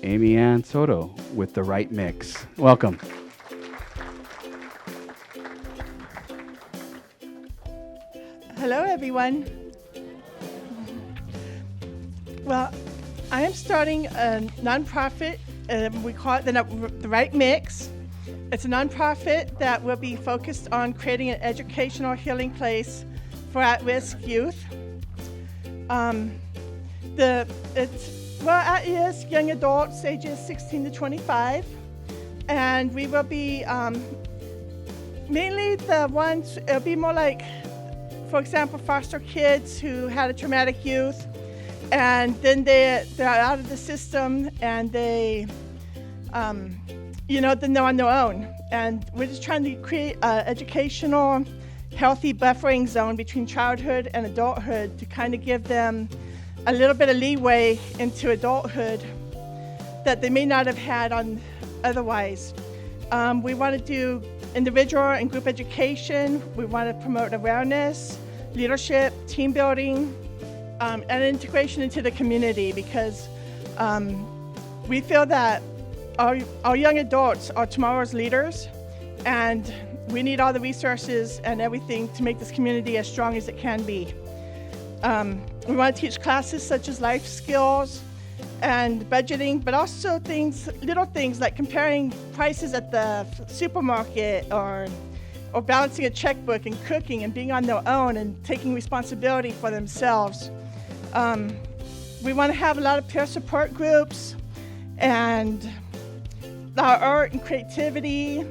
Amy Ann Soto with The Right Mix. Welcome. Hello, everyone. Well, I am starting a nonprofit. We call it the Right Mix. It's a nonprofit that will be focused on creating an educational healing place for at-risk youth. At-risk young adults ages 16 to 25, and we will be mainly the ones. It'll be more like, for example, foster kids who had a traumatic youth, and then they're out of the system, and then they're on their own. And we're just trying to create an educational, healthy buffering zone between childhood and adulthood to kind of give them a little bit of leeway into adulthood that they may not have had on otherwise. We want to do individual and group education. We want to promote awareness, leadership, team building, and integration into the community, because we feel that our young adults are tomorrow's leaders, and we need all the resources and everything to make this community as strong as it can be. We want to teach classes such as life skills and budgeting, but also little things like comparing prices at the supermarket, or balancing a checkbook, and cooking and being on their own and taking responsibility for themselves. We want to have a lot of peer support groups and our art and creativity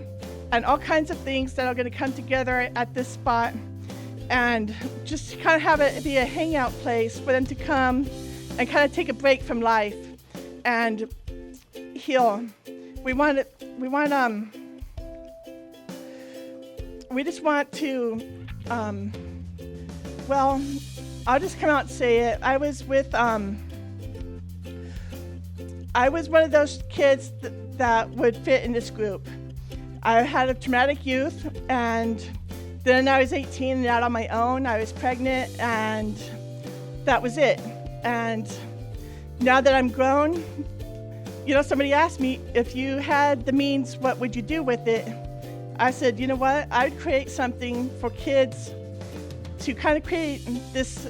and all kinds of things that are going to come together at this spot, and just kind of have it be a hangout place for them to come and kind of take a break from life and heal. We just want to, I'll just come out and say it. I was one of those kids that would fit in this group. I had a traumatic youth, and then I was 18 and out on my own. I was pregnant, and that was it. And now that I'm grown, somebody asked me, if you had the means, what would you do with it? I said, you know what? I'd create something for kids to kind of create this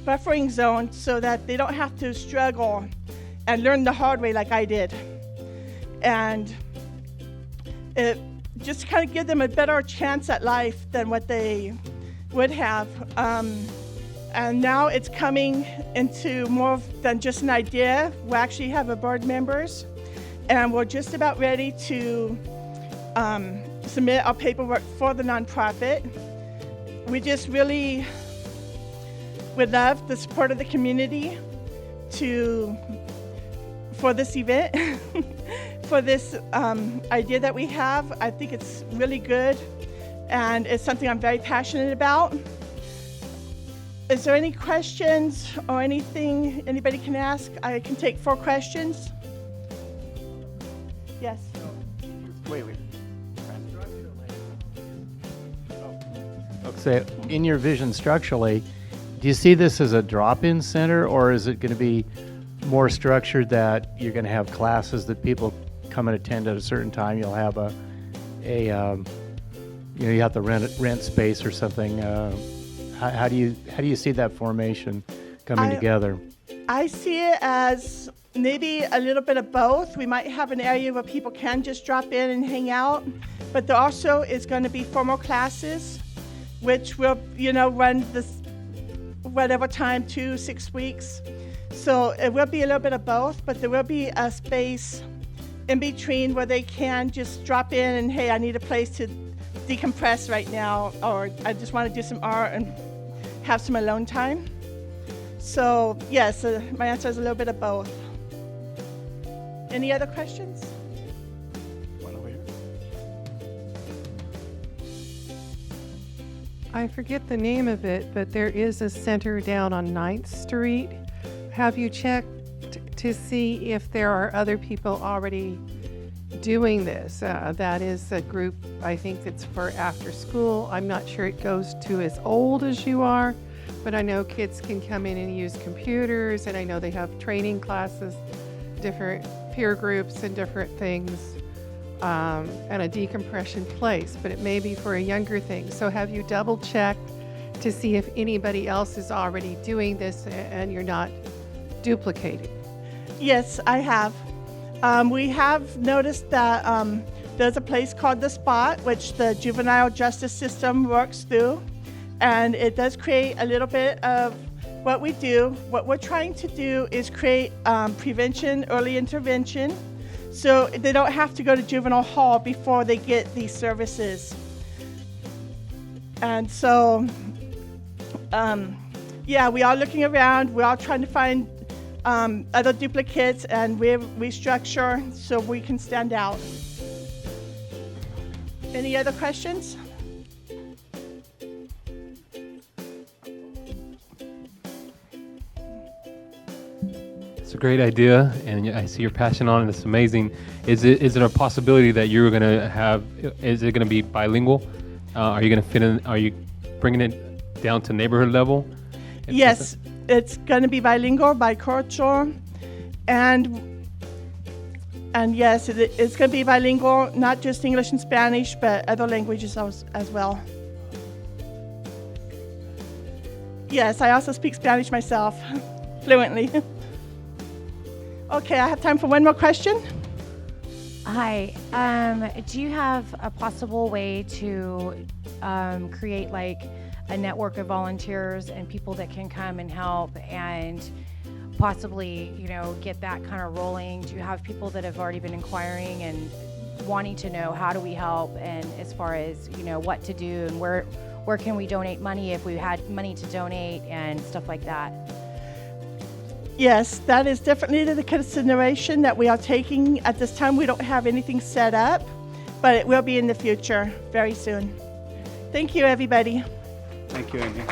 buffering zone so that they don't have to struggle and learn the hard way like I did. And it just kind of give them a better chance at life than what they would have. And now it's coming into more than just an idea. We actually have a board members, and we're just about ready to submit our paperwork for the nonprofit. We just really would love the support of the community for this event, for this idea that we have. I think it's really good, and it's something I'm very passionate about. Is there any questions or anything anybody can ask? I can take 4 questions. Yes. Wait. So in your vision structurally, do you see this as a drop-in center, or is it going to be more structured that you're going to have classes that people come and attend at a certain time? You'll have you have to rent space or something. How do you see that formation coming together? I see it as maybe a little bit of both. We might have an area where people can just drop in and hang out, but there also is going to be formal classes, which will, run this whatever time, 2-6 weeks. So it will be a little bit of both, but there will be a space in between where they can just drop in and, hey, I need a place to decompress right now, or I just want to do some art and have some alone time. So yes, my answer is a little bit of both. Any other questions? One over here. I forget the name of it, but there is a center down on 9th Street. Have you checked to see if there are other people already doing this? That is a group, I think it's for after school. I'm not sure it goes to as old as you are, but I know kids can come in and use computers, and I know they have training classes, different peer groups and different things, and a decompression place, but it may be for a younger thing. So have you double checked to see if anybody else is already doing this and you're not duplicating? Yes, I have. We have noticed that there's a place called The Spot, which the juvenile justice system works through, and it does create a little bit of what we do. What we're trying to do is create prevention, early intervention, so they don't have to go to juvenile hall before they get these services. And so, yeah, we are looking around. We're all trying to find other duplicates, and we restructure so we can stand out. Any other questions? It's a great idea, and I see your passion on it. It's amazing. Is it a possibility that you're going to have? Is it going to be bilingual? Are you going to fit in? Are you bringing it down to neighborhood level? Yes, it's going to be bilingual, bicultural, and yes, it's going to be bilingual, not just English and Spanish, but other languages as well. Yes, I also speak Spanish myself, fluently. Okay, I have time for one more question. Hi. Do you have a possible way to create like a network of volunteers and people that can come and help and possibly, get that kind of rolling? Do you have people that have already been inquiring and wanting to know how do we help, and as far as, what to do and where can we donate money if we had money to donate and stuff like that? Yes, that is definitely the consideration that we are taking. At this time, we don't have anything set up, but it will be in the future very soon. Thank you, everybody. Thank you, Amy.